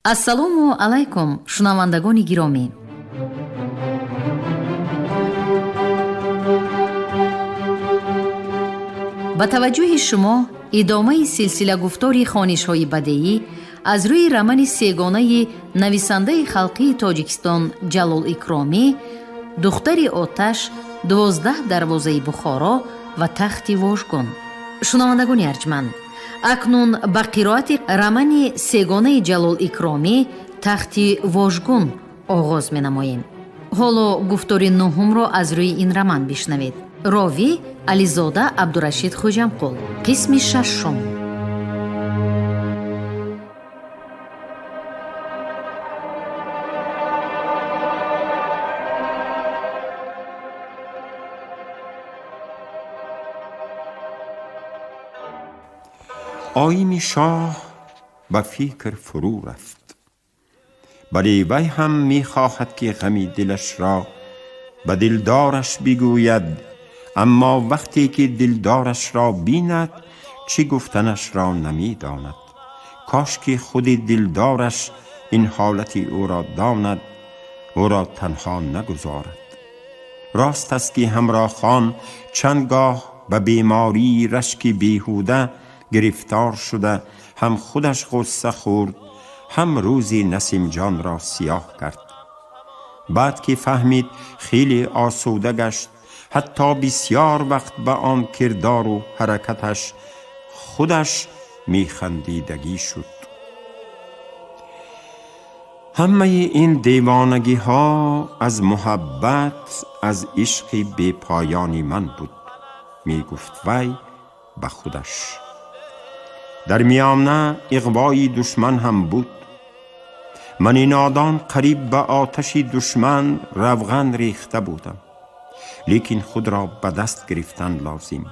ассалому алайкум шунавандагони гиромӣ. ба таваҷҷӯҳи шумо идомаи силсила гуфтори хонишҳои бадеӣ аз рӯи рамани сегонаи нависандаи халқии Тоҷикистон Ҷалол Икромӣ, духтари Оташ, 12 дарвозаи Бухоро ва тахти Вожгон. шунавандагони арҷманд, акнун ба қироати рамани сегонаи Ҷалол Икромӣ тахти Вожгон оғоз менамоем. ҳоло гуфтори нуҳумро аз рӯи ин раман бишнавед. ровӣ Ализода Абдурашид Хуҷамқул. қисми шашум. آیین شاه به فکر فرو رفت، ولی وی هم می خواهد که غمی دلش را به دلدارش بگوید، اما وقتی که دلدارش را بیند چی گفتنش را نمی داند. کاش که خود دلدارش این حالت او را داند، او را تنها نگذارد. راست است که همراه خان چندگاه به بیماری رشک بیهوده گرفتار شده، هم خودش غصه خورد، هم روزی نسیم جان را سیاه کرد. بعد که فهمید خیلی آسوده گشت، حتی بسیار وقت به آن کردار و حرکتش خودش میخندیدگی شد. همه این دیوانگی ها از محبت، از عشق بی پایانی من بود، می گفت وی به خودش. در میانه اغوای دشمن هم بود. من نادان قریب به آتش دشمن روغن ریخته بودم، لیکن خود را به دست گرفتن لازم.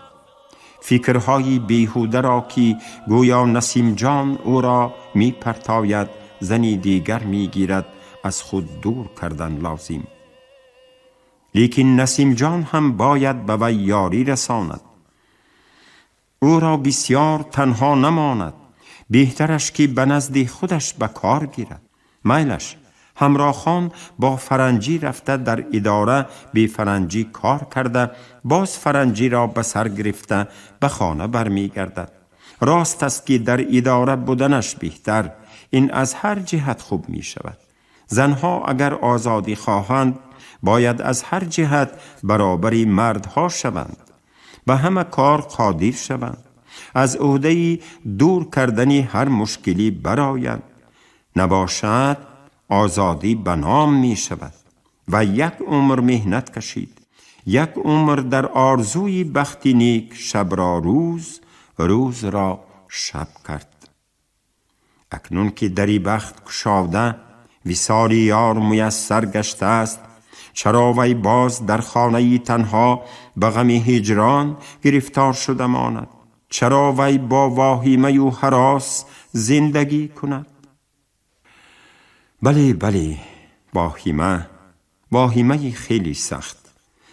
فکرهای بیهوده را که گویا نسیم جان او را می پرتاید زنی دیگر می گیرد از خود دور کردن لازم. لیکن نسیم جان هم باید به وی یاری رساند. او را بسیار تنها نماند، بهترش که به نزد خودش به کار گیرد. میلش همراه خان با فرنجی رفته در اداره به فرنجی کار کرده، باز فرنجی را به سر گرفته به خانه برمی گردد. راست است که در اداره بودنش بهتر، این از هر جهت خوب می شود. زنها اگر آزادی خواهند باید از هر جهت برابری مردها شوند، به همه کار قادر شوند، از عهده دور کردن هر مشکلی برآیند. نباشد آزادی به نام می شود و یک عمر مهنت کشید، یک عمر در آرزوی بخت نیک شب را روز، روز را شب کرد. اکنون که دری بخت گشاده، وصال یار میسر گشته است، چرا وی باز در خانه تنها به غم هجران گرفتار شده ماند؟ چرا وی با واهمه و هراس زندگی کند؟ بله، واهمه خیلی سخت،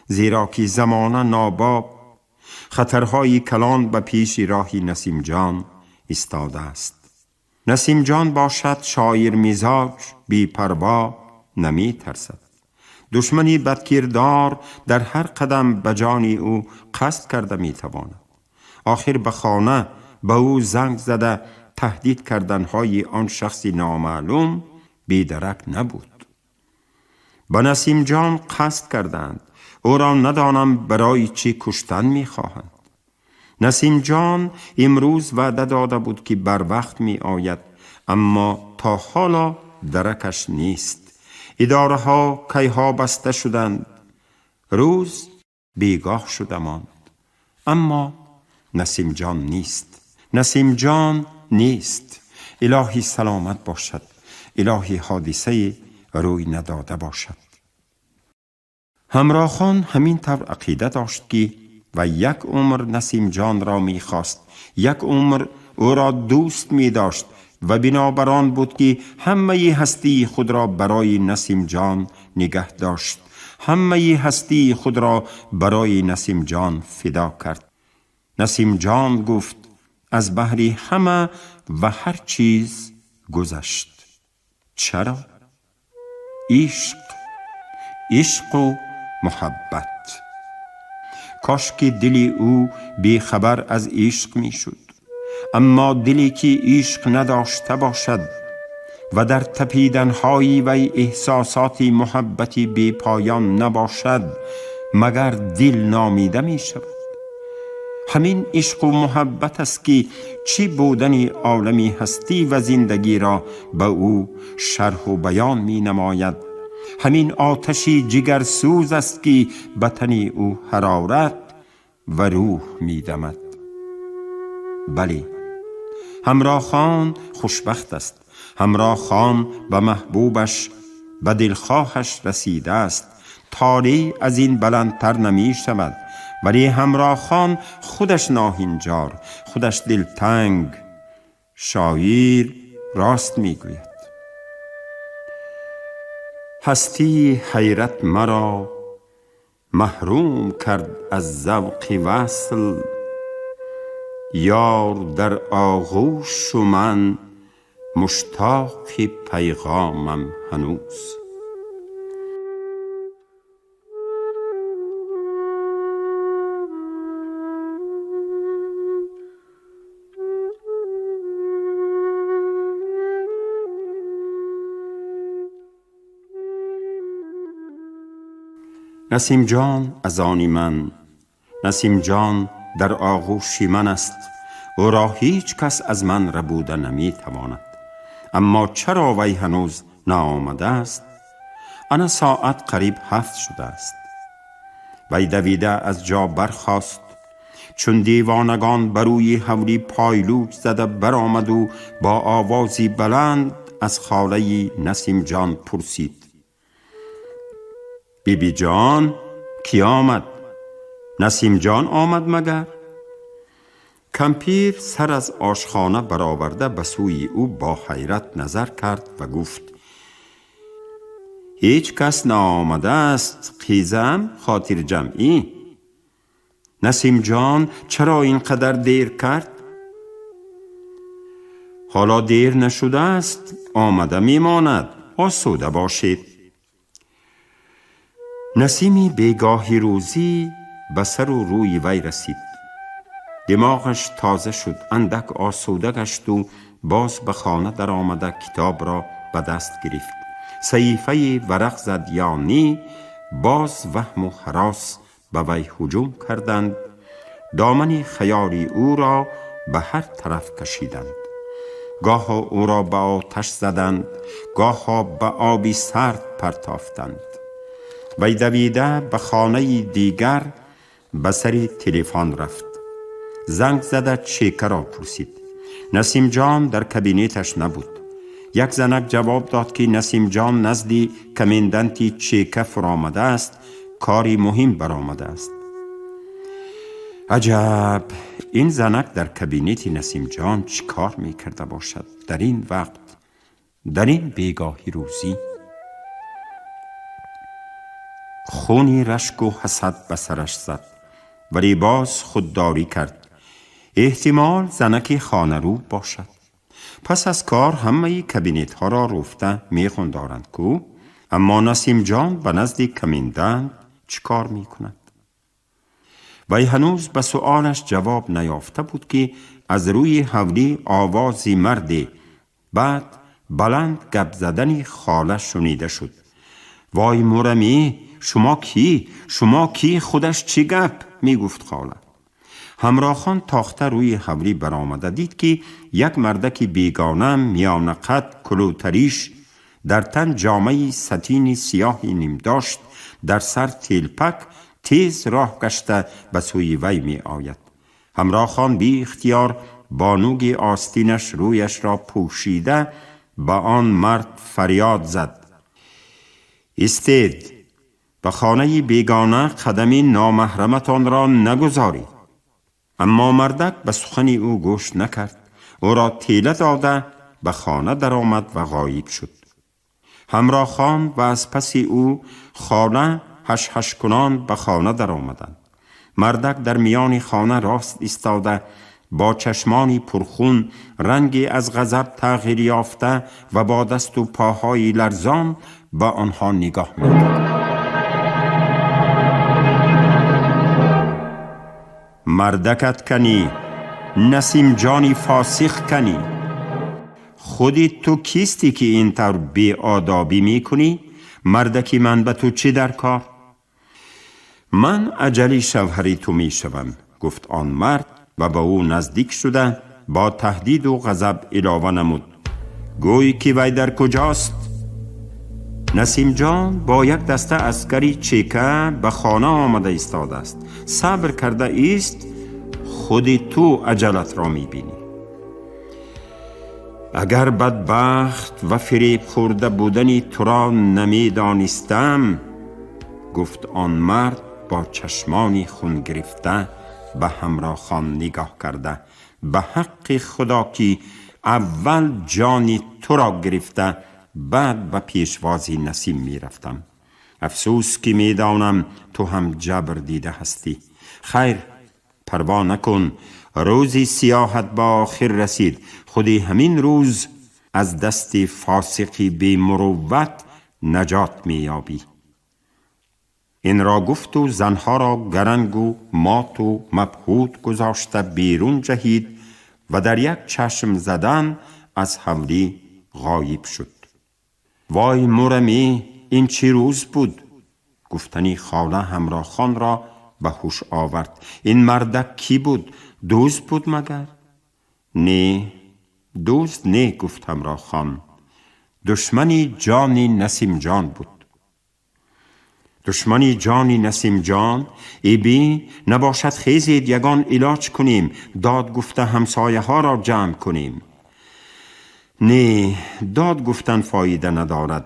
زیرا که زمانه ناباب، خطرهای کلان به پیش راهی نسیم جان ایستاده است. نسیم جان باشد شاعر مزاج، بی پروا، نمی ترسد. دشمنی بدکردار در هر قدم به جان او قصد کرده می تواند. آخر به خانه به او زنگ زده تهدید کردنهای آن شخص نامعلوم بیدرک نبود. به نسیم جان قصد کردند، او را ندانم برای چی کشتن می خواهند. نسیم جان امروز وعده داده بود که بر وقت می آید، اما تا حالا درکش نیست. اداره ها کیها بسته شدند، روز بیگاه شده ماند، اما نسیم جان نیست. الهی سلامت باشد، الهی حادثه روی نداده باشد. همراه خان همین طور عقیده داشت که و یک عمر نسیم جان را می خواست، یک عمر او را دوست می داشت و بنابران بود که همه هستی خود را برای نسیم جان نگه داشت، همه هستی خود را برای نسیم جان فدا کرد. نسیم جان گفت از بحر همه و هر چیز گذشت. چرا؟ عشق و محبت. کاش که دل او بیخبر از عشق می شد. اما دلی که عشق نداشته باشد و در تپیدن‌های و احساسات محبتی بی پایان نباشد، مگر دل نامیده می شود. همین عشق و محبت است که چی بودن عالمی هستی و زندگی را به او شرح و بیان می نماید. همین آتشی جگرسوز است که به تن او حرارت و روح می دمد. بله، همراه خان خوشبخت است. همراه خان به محبوبش، به دلخواهش رسیده است. تاری از این بلندتر نمی شود. ولی همراه خان خودش ناهنجار، خودش دلتنگ. شاعر راست می گوید: هستی حیرت مرا محروم کرد از ذوق وصل، یار در آغوش و من مشتاق پیغامم هنوز. نسیم جان از آن من، نسیم جان در آغوش من است. او را هیچ کس از من ربوده نمی تواند. اما چرا وی هنوز نآمده است؟ آن ساعت قریب 7 شده است. وی دویده از جا برخاست. چون دیوانگان بروی حولی پایلوچ زده برآمد و با آوازی بلند از خاله نسیم جان پرسید: بیبی جان، کی آمد؟ نسیم جان آمد مگر؟ کمپیر سر از آشخانه برآورده به سوی او با حیرت نظر کرد و گفت: هیچ کس نآمده است. خیزم خاطر جمعی. نسیم جان چرا اینقدر دیر کرد؟ حالا دیر نشده است، آمده میماند. آسوده باشید. نسیمی بیگاهی روزی به سر و روی وی رسید. دماغش تازه شد. اندک آسوده گشت و باز به خانه در آمده کتاب را به دست گرفت. صحیفه ورق زد. یعنی باز وهم و هراس به وی هجوم کردند. دامن خیالی او را به هر طرف کشیدند. گاه او را به آتش زدند، گاه به آبی سرد پرتافتند. وی دویده به خانه دیگر به سر تلفن رفت. زنگ زده چیکه را پرسید. نسیم جان در کابینتش نبود. یک زنک جواب داد که نسیم جان نزدی کماندانتی چیکه فرآمده است، کاری مهم برآمده است. عجب، این زنک در کابینت نسیم جان چی کار می کرده باشد در این وقت، در این بیگاهی روزی؟ خونی رشک و حسد به سرش زد، ولی باز خودداری کرد. احتمال زنک خانه رو باشد. پس از کار همه کابینت ها را رفته می خواندند کو، اما نسیم جان به نزد کماندان چی کار می کند؟ وی هنوز به سؤالش جواب نیافته بود که از روی حولی آوازی مرد، بعد بلند گپ زدنی خاله شنیده شد. وای مورمی، شما کی؟ شما کی؟ خودش چی گپ؟ می گفت خاله. همراه خان تاخته روی حولی برآمده دید که یک مردک بیگانه میان قد کلوتریش، در تن جامه ستین سیاهی نیم داشت، در سر تیلپک، تیز راه گشته به سوی وی می آید. همراه خان بی اختیار بانوگ آستینش رویش را پوشیده به آن مرد فریاد زد: استید، به خانه بیگانه قدمی نامحرمتان را نگذارید. اما مردک به سخن او گوش نکرد. او را تیله داده به خانه در آمد و غایب شد. همراه خان و از پس او خانه هش هش کنان به خانه در آمدند. مردک در میان خانه راست ایستاده با چشمانی پرخون، رنگی از غضب تغییر یافته و با دست و پاهای لرزان به آنها نگاه می‌کرد. مردکت کنی، نسیم جانی فاسق کنی. خودی تو کیستی که اینطور بی آدابی میکنی؟ مردکی من به تو چی در کار؟ من اجلی شوهری تو میشوم، گفت آن مرد و به او نزدیک شده با تهدید و غضب علاوه نمود: گویی که وی در کجاست؟ نسیم جان با یک دسته عسکری چیکه به خانه آمده ایستاده است. صبر کرده ایست، خودی تو اجلت را میبینی. اگر بدبخت و فریب خورده بودنی تو را نمیدانستم، گفت آن مرد با چشمانی خون گرفته به همراه خان نگاه کرده. به حق خدا که اول جانی تو را گرفته بعد به پیشوازی نسیم می رفتم. افسوس که می دانم تو هم جبر دیده هستی. خیر، پروا نکن، روزی سیاحت با آخر رسید. خودی همین روز از دست فاسقی بی مروت نجات می یابی. این را گفت و زنها را گرنگ و مات و مبهوت گذاشته بیرون جهید و در یک چشم زدن از حولی غایب شد. وای مورمی، این چی روز بود؟ گفتنی خاله همراه خان را به هوش آورد. این مردک کی بود؟ دوست بود مگر؟ نه، دوست نه، گفت همراه خان. دشمنی جانی نسیم جان بود. دشمنی جانی نسیم جان؟ ای بی، نباشد خیزید یگان علاج کنیم، داد گفته همسایه ها را جمع کنیم. نه، داد گفتن فایده ندارد.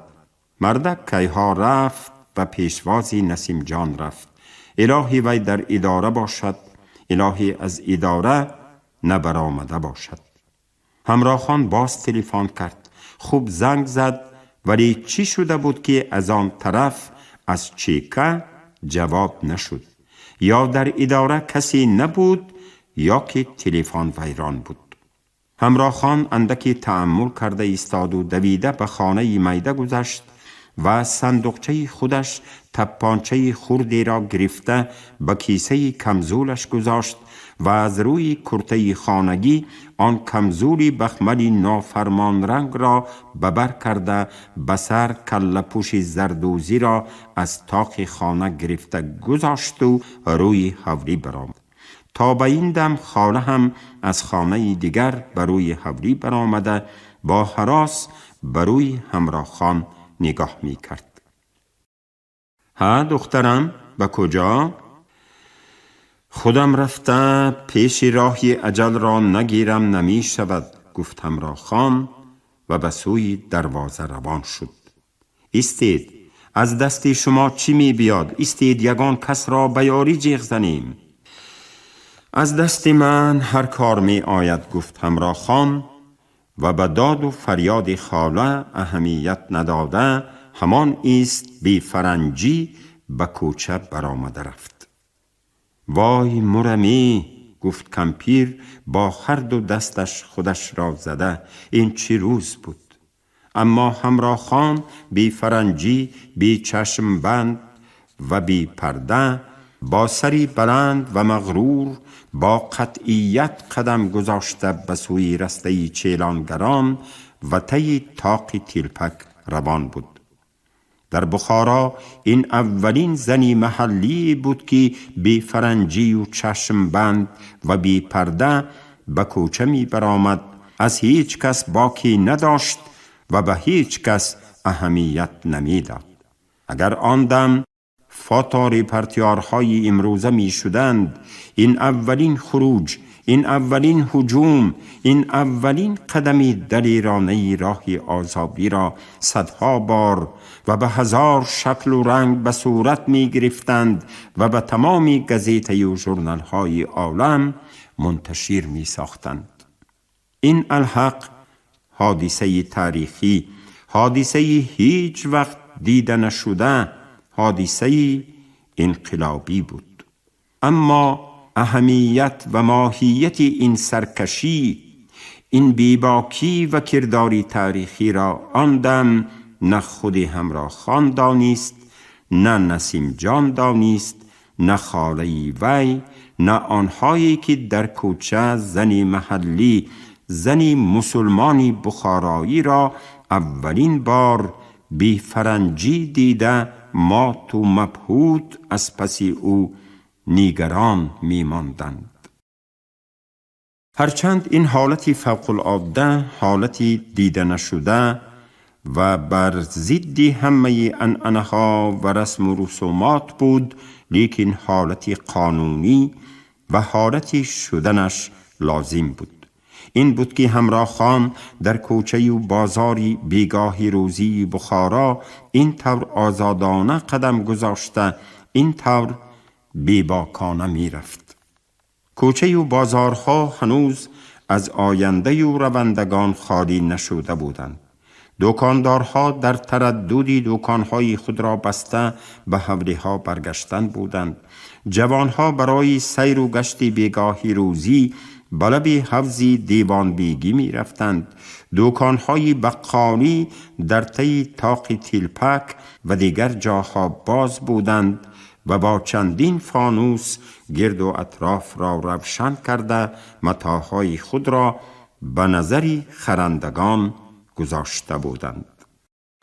مردک کیها رفت و پیشوازی نسیم جان رفت. الهی وی در اداره باشد، الهی از اداره نبرآمده باشد. همراه خان باز تلفن کرد. خوب زنگ زد، ولی چی شده بود که از آن طرف از چیکه جواب نشد؟ یا در اداره کسی نبود یا که تلفن ویران بود. همراه خان اندکی تأمل کرده ایستاد و دویده به خانه میده گذشت و صندوقچه خودش تپانچه خردی را گرفته به کیسه کمزولش گذاشت و از روی کرته خانگی آن کمزولی بخملی نافرمان رنگ را ببر کرده به سر کله پوش زردوزی را از طاق خانه گرفته گذاشت و روی حولی برآمد. تا به این دم خاله هم از خانه دیگر بر روی حولی برآمده با هراس بر روی همراه خان نگاه می کرد. ها دخترم، به کجا؟ خودم رفته پیش راهی اجل را نگیرم نمی شود، گفت همراه خان و به سوی دروازه روان شد. ایستید، از دست شما چی می بیاد؟ ایستید، یگان کس را به یاری جیغ زنیم. از دست من هر کار می آید، گفت همراه خان و به داد و فریاد خاله اهمیت نداده همان ایست بی فرنجی به کوچه برآمده رفت. وای مرمی، گفت کمپیر با هر دو دستش خودش را زده، این چی روز بود؟ اما همراه خان بی فرنجی، بی چشم بند و بی پرده، با سری بلند و مغرور با قطعیت قدم گذاشته به سوی رسته چیلانگران و طی طاق تیلپک روان بود. در بخارا این اولین زنی محلی بود که بی فرنجی و چشم بند و بی پرده به کوچه می برآمد، از هیچ کس باکی نداشت و به هیچ کس اهمیت نمی داد. اگر آن دم فاتاری پرتیارهای امروزه می شدند، این اولین خروج، این اولین هجوم، این اولین قدمی دلیرانه راهی آزادی را صدها بار و به هزار شکل و رنگ به صورت می گرفتند و به تمامی گزیته و ژورنال های عالم منتشر می ساختند. این الحق حادثه تاریخی، حادثه هیچ وقت دیده نشده، حادثه انقلابی بود. اما اهمیت و ماهیت این سرکشی، این بیباکی و کرداری تاریخی را آن دم نه خود همراه خان دانست، نه نسیم جان دانست، نه خاله وی، نه آنهایی که در کوچه زنی محلی، زنی مسلمانی بخارایی را اولین بار بی فرنجی دیده مات و مبهوت از پس او نیگران می ماندند. هرچند این حالتی فوق العاده، حالتی دیده نشده و بر ضد همه عنعنه‌ها و رسم و رسومات بود، لیکن حالتی قانونی و حالتی شدنش لازم بود. این بود که همراه خان در کوچه و بازاری بیگاهی روزی بخارا این طور آزادانه قدم گذاشته، این طور بیباکانه می رفت. کوچه و بازارها هنوز از آینده و روندگان خالی نشده بودند. دکاندارها در ترددی دکانهای خود را بسته به حوله ها برگشتن بودند. جوانها برای سیر و گشت بیگاهی روزی به لب حوض دیوان بیگی می رفتند. دکانهای بقالی در طی طاق تیلپک و دیگر جاها باز بودند و با چندین فانوس گرد و اطراف را روشن کرده متاعهای خود را به نظر خرندگان گذاشته بودند.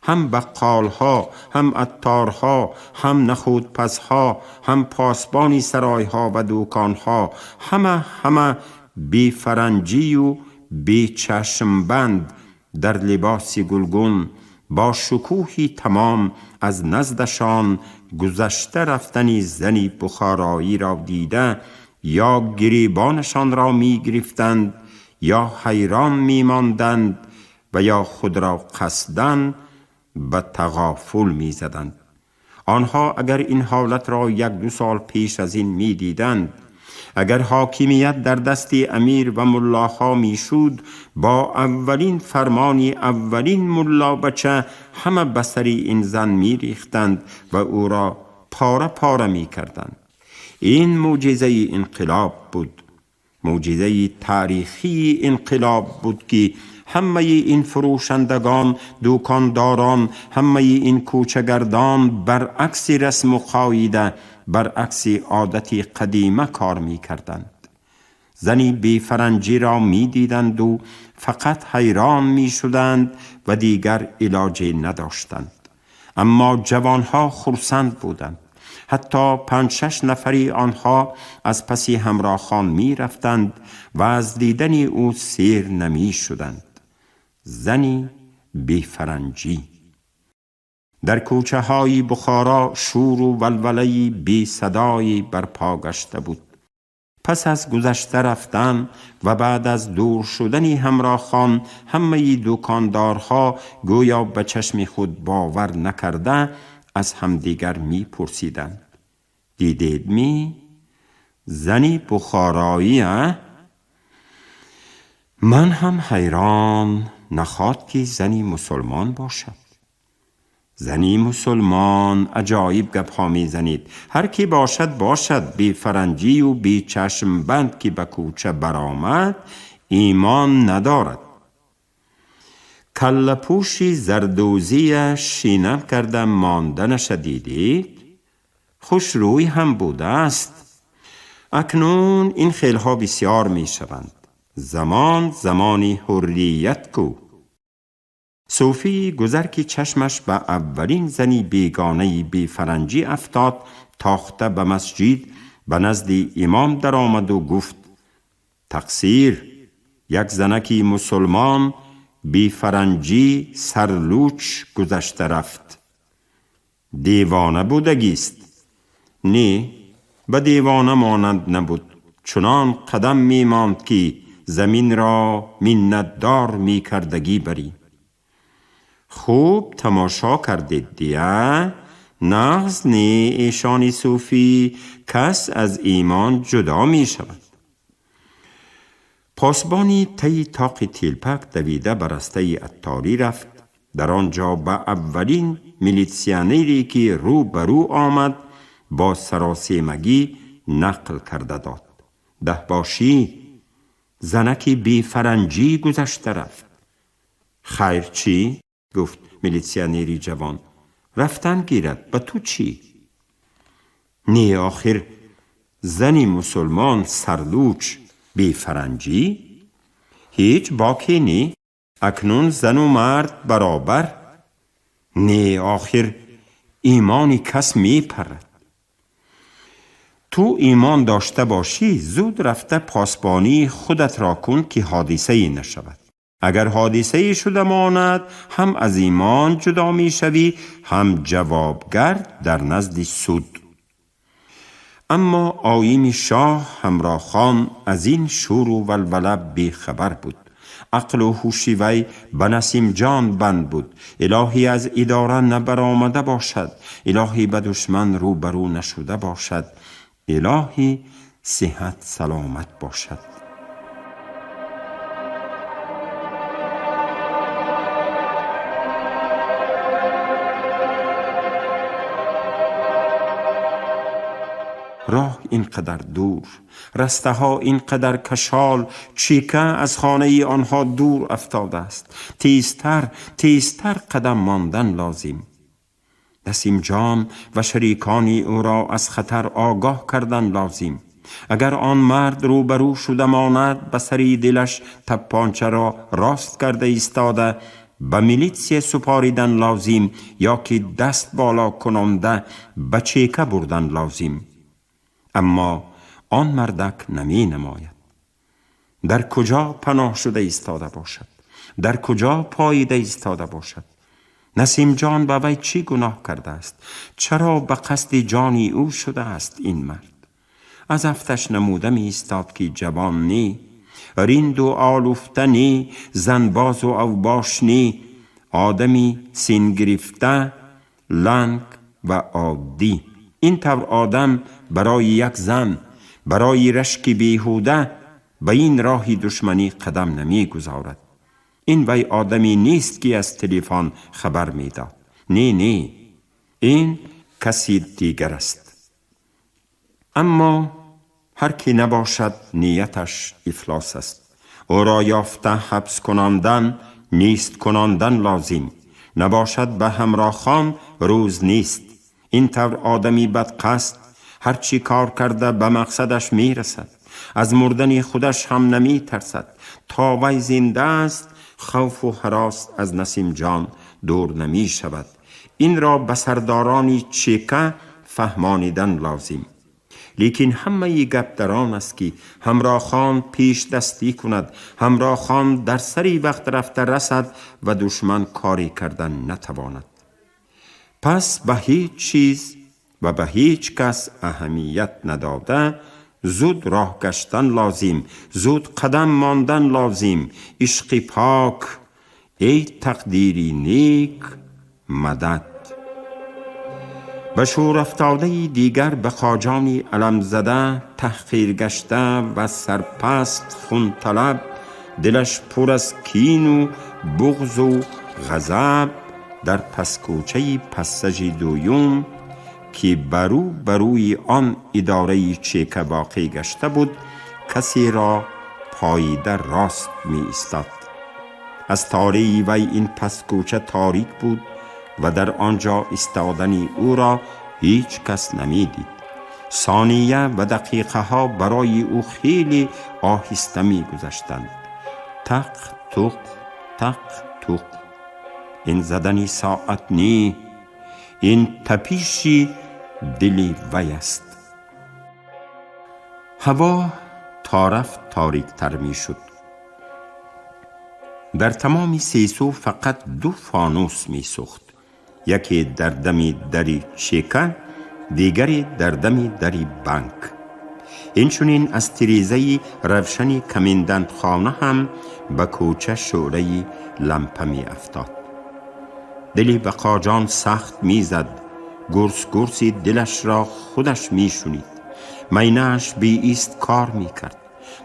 هم بقالها، هم عطارها، هم نخودپزها، هم پاسبانی سرایها و دکانها، همه بی فرنجی و بی چشمبند در لباس گلگون با شکوهی تمام از نزدشان گذشته رفتنی زنی بخارایی را دیده یا گریبانشان را می گرفتند یا حیران می ماندند و یا خود را قصداً به تغافل می زدند. آنها اگر این حالت را 1-2 سال پیش از این می دیدند، اگر حاکمیت در دست امیر و ملاها می شود، با اولین فرمانی اولین ملا بچه همه بسری این زن می ریختند و او را پاره پاره می کردند. این معجزه انقلاب بود، معجزه تاریخی انقلاب بود که همه این فروشندگان، دکانداران، همه این کوچگردان برعکس رسم و قاعده، برعکس عادتی قدیمه کار می کردند. زنی بی فرنجی را می دیدند و فقط حیران می شدند و دیگر علاجی نداشتند. اما جوانها خرسند بودند. حتی 5-6 نفری آنها از پس همراه خان می رفتند و از دیدن او سیر نمی شدند. زنی بی فرنجی. در کوچه های بخارا شور و ولوله بی صدایی برپا گشته بود. پس از گذشته رفتن و بعد از دور شدن همراه خان، همه دکاندارها گویا به چشم خود باور نکرده از همدیگر می پرسیدند: دیدید می؟ زنی بخارایی من هم حیران، نخواد که زنی مسلمان باشد. زنی مسلمان، عجایب گپ ها می زنید. هر کی باشد، بی فرنجی و بی چشم بند که به کوچه برآمد ایمان ندارد. کله پوشی زردوزی شینم کرده مانده نشدیدید؟ خوش روی هم بوده است. اکنون این خیلها بسیار می شوند. زمانی حریت کو. صوفی گذر که چشمش به اولین زنی بیگانه بی فرنجی افتاد، تاخته به مسجد به نزد امام در آمد و گفت: تقصیر، یک زنکی مسلمان بی فرنجی سرلوچ گذشته رفت. دیوانه بودگیست؟ نه، به دیوانه مانند نبود، چنان قدم می ماند که زمین را منتدار می کردگی بری. خوب تماشا کردید دیه؟ نغز نه ایشانی صوفی کس از ایمان جدا می شود. پاسبانی طی طاق تیلپک دویده برسته عطاری رفت. در آنجا به اولین میلیسیانری که رو برو آمد با سراسیمگی نقل کرده داد: ده باشی زنکی بی فرنجی گذشته رفت. خیر چی؟ گفت میلیسیانری جوان. رفتن گیرد، به تو چی؟ نی آخر زنی مسلمان سرلوچ بی فرنجی؟ هیچ باکی نی؟ اکنون زن و مرد برابر؟ نی آخر ایمانی کس می پرد. تو ایمان داشته باشی زود رفته پاسبانی خودت را کن که حادثه ای نشود. اگر حادثه ای شده ماند هم از ایمان جدا می شوی هم جوابگر در نزد سود. اما آیین شاه همراه خان از این شور و ولوله بی خبر بود. عقل و هوش وی به نسیم جان بند بود. الهی از اداره نبرآمده باشد، الهی به دشمن روبرو نشده باشد، الهی صحت سلامت باشد. راه اینقدر دور، رسته ها اینقدر کشال، چیکه از خانه آنها دور افتاده است. تیزتر قدم ماندن لازم. نسیم جان و شریکانی او را از خطر آگاه کردن لازم. اگر آن مرد روبرو شده ماند به سری دلش تپانچه را راست کرده ایستاده به میلیتسی سپاریدن لازم، یا که دست بالا کننده به چیکه بردن لازم. اما آن مردک نمی نماید. در کجا پناه شده ایستاده باشد؟ در کجا پاییده ایستاده باشد؟ نسیم جان به وی چی گناه کرده است؟ چرا به قصد جانی او شده است این مرد؟ از افتش نموده می ایستاد که جوان نی، ریند و آلوفته نی، زنباز و اوباش نی، آدمی سین گرفته، لنگ و عادی. این طور آدم برای یک زن، برای رشک بیهوده به این راهی دشمنی قدم نمی گذارد. این وی آدمی نیست که از تلفن خبر می داد. نه، این کسی دیگر است. اما هر کی نباشد نیتش افلاس است. او را یافته حبس کناندن، نیست کناندن لازم. نباشد به همراه خان روز نیست. این طور آدمی بدقصد هرچی کار کرده به مقصدش می رسد. از مردن خودش هم نمی ترسد. تا وی زنده است خوف و هراس از نسیم جان دور نمی شود. این را به سردارانی چیکه فهمانیدن لازم. لیکن همه گپ در آن است که همراه خان پیش دستی کند، همراه خان در سری وقت رفته رسد و دشمن کاری کردن نتواند. پس به هیچ چیز و به هیچ کس اهمیت نداده زود راه گشتن لازم، زود قدم ماندن لازم. عشق پاک، ای تقدیری نیک مدد. به شور افتاده دیگر به خواجانی علم زده، تحقیر گشته و سرپست خون طلب، دلش پر از کین و بغض و غضب، در پسکوچه پسج دویم که بروی آن اداره چیکه واقع گشته بود کسی را پاییده راست می ایستاد. از تاری وی این پسکوچه تاریک بود و در آنجا ایستادن او را هیچ کس نمی دید. ثانیه و دقیقه ها برای او خیلی آهسته می گذشتند. تق توق تق توق. این زدنی ساعت نی، این تپیشی دلی وی است. هوا طرف تاریک تر می شد. در تمام سیسو فقط 2 فانوس می سوخت. یکی در دمی دری چیکه، دیگری در دمی دری بانک. اینچنین از تریزه روشنی کمیندند خانه هم به کوچه شعله لمپه می افتاد. دلی به قاجان سخت می زد. گرسی دلش را خودش می شنید. مینه‌اش بی ایست کار می کرد.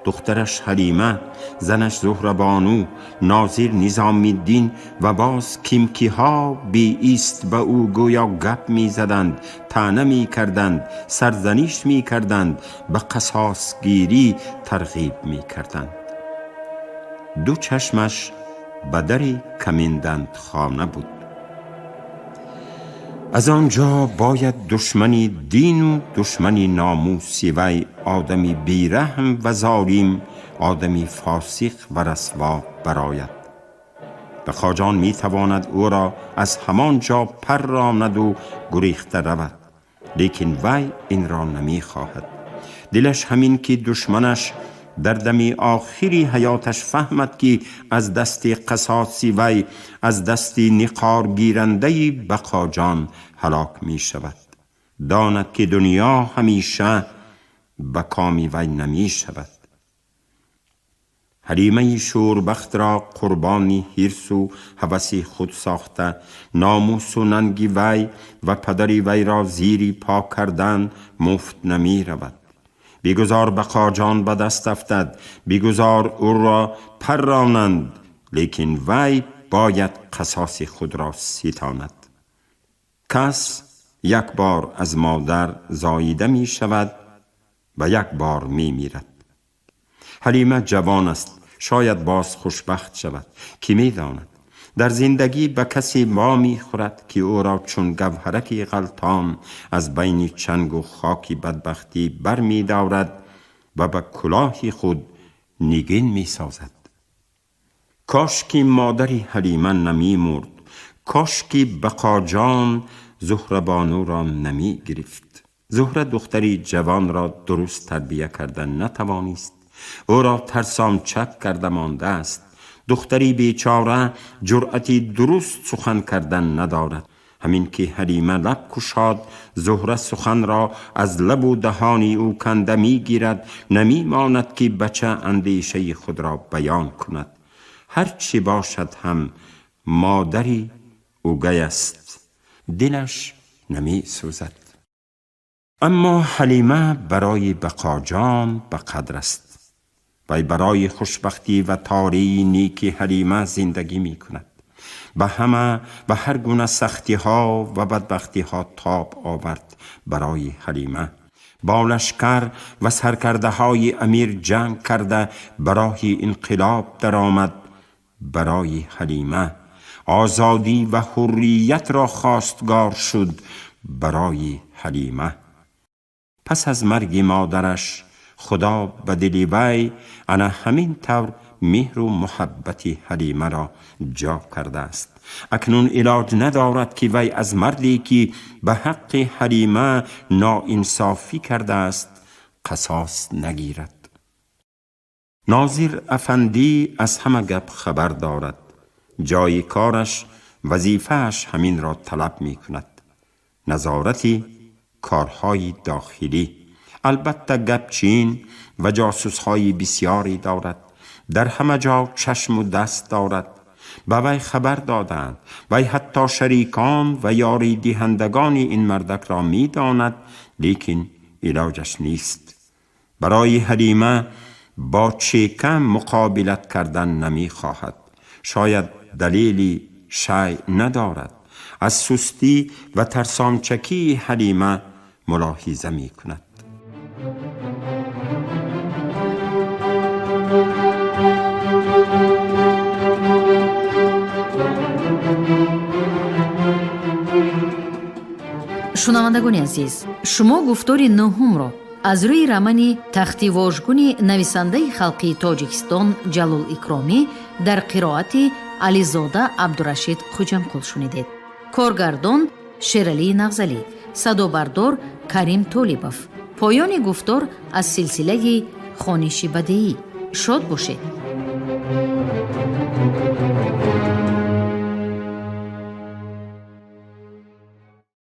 دخترش حلیمه، زنش زهربانو، ناظر نظام الدین و باز کیمکی ها بی ایست به او گویا گپ می زدند، طعنه می کردند، سرزنش می کردند، به قصاص گیری ترغیب می کردند. دو چشمش به در کمیندند خانه بود. از آنجا باید دشمنی دین و دشمنی ناموسی وی، آدمی بیرحم و ظالم، آدمی فاسق و رسوا براید. بقاجان می تواند او را از همان جا پراند و گریخته رود، لیکن وی این را نمی خواهد. دلش همین که دشمنش در دمی آخری حیاتش فهمد که از دست قصاصی وی، از دست نقار گیرندهی بقاجان هلاک می شود. داند که دنیا همیشه به کامی وی نمی شود. حلیمه شوربخت را قربانی حرص و هوس خود ساخته، ناموس و ننگ وی و پدر وی را زیری پا کردن مفت نمی رود. بیگذار بقاجان به دست افتد، بیگذار او را پرانند، لیکن وی باید قصاص خود را ستاند. کس یک بار از مادر زاییده می شود و یک بار می میرد. حلیمه جوان است، شاید باز خوشبخت شود. کی می داند؟ در زندگی به کسی ما می خورد که او را چون گوهرکی غلطان از بین چنگ و خاکی بدبختی بر می دارد و به کلاه خود نگین می سازد. کاش که مادری حلیمه نمی مرد، کاش که بقاجان زهربانو را نمی گرفت. زهره دختری جوان را درست تربیه کردن نتوانست، او را ترسام چک کرده مانده است. دختری بیچاره جرأتی درست سخن کردن ندارد. همین که حلیمه لب کشاد، زهره سخن را از لب و دهانی او کنده می گیرد. نمی ماند که بچه اندیشه خود را بیان کند. هر چی باشد هم مادری اوگی است، دلش نمی سوزد. اما حلیمه برای بقاجان به قدر است. وی برای خوشبختی و تاری نیکی حلیمه زندگی می کند. به همه و هر گونه سختی ها و بدبختی ها تاب آورد برای حلیمه. با لشکر و سرکرده های امیر جنگ کرده برای انقلاب درآمد برای حلیمه. آزادی و حریت را خواستگار شد برای حلیمه. پس از مرگ مادرش خدا به دل وی انا همین طور مهر و محبت حلیمه را جا کرده است. اکنون علاج ندارد که وی از مردی که به حق حلیمه ناانصافی کرده است قصاص نگیرد. ناظر افندی از همه گپ خبر دارد. جای کارش وظیفه‌اش همین را طلب می کند. نظارتی کارهای داخلی. البته گپچین و جاسوس‌های بسیاری دارد. در همه جا چشم و دست دارد. به وی خبر دادند. وی حتی شریکان و یاری دهندگان این مردک را می داند، لیکن علاجش نیست. برای حلیمه با چیکم مقابلت کردن نمی خواهد. شاید دلیلی شیء ندارد. از سستی و ترسانچکی حلیمه ملاحظه می کند. шунавандагони азиз, шумо гуфтори нӯҳумро аз рӯи рамани тахтивожгуни нависандаи халқии тоҷикистон Ҷалол Икромӣ дар қироати Ализода Абдурашид Хуҷамқул шунидед. Коргардон Шералии Навзалӣ, садобардор Карим Толибов. поёни гуфтор аз силсилаи хониши бадеӣ. шод бошед.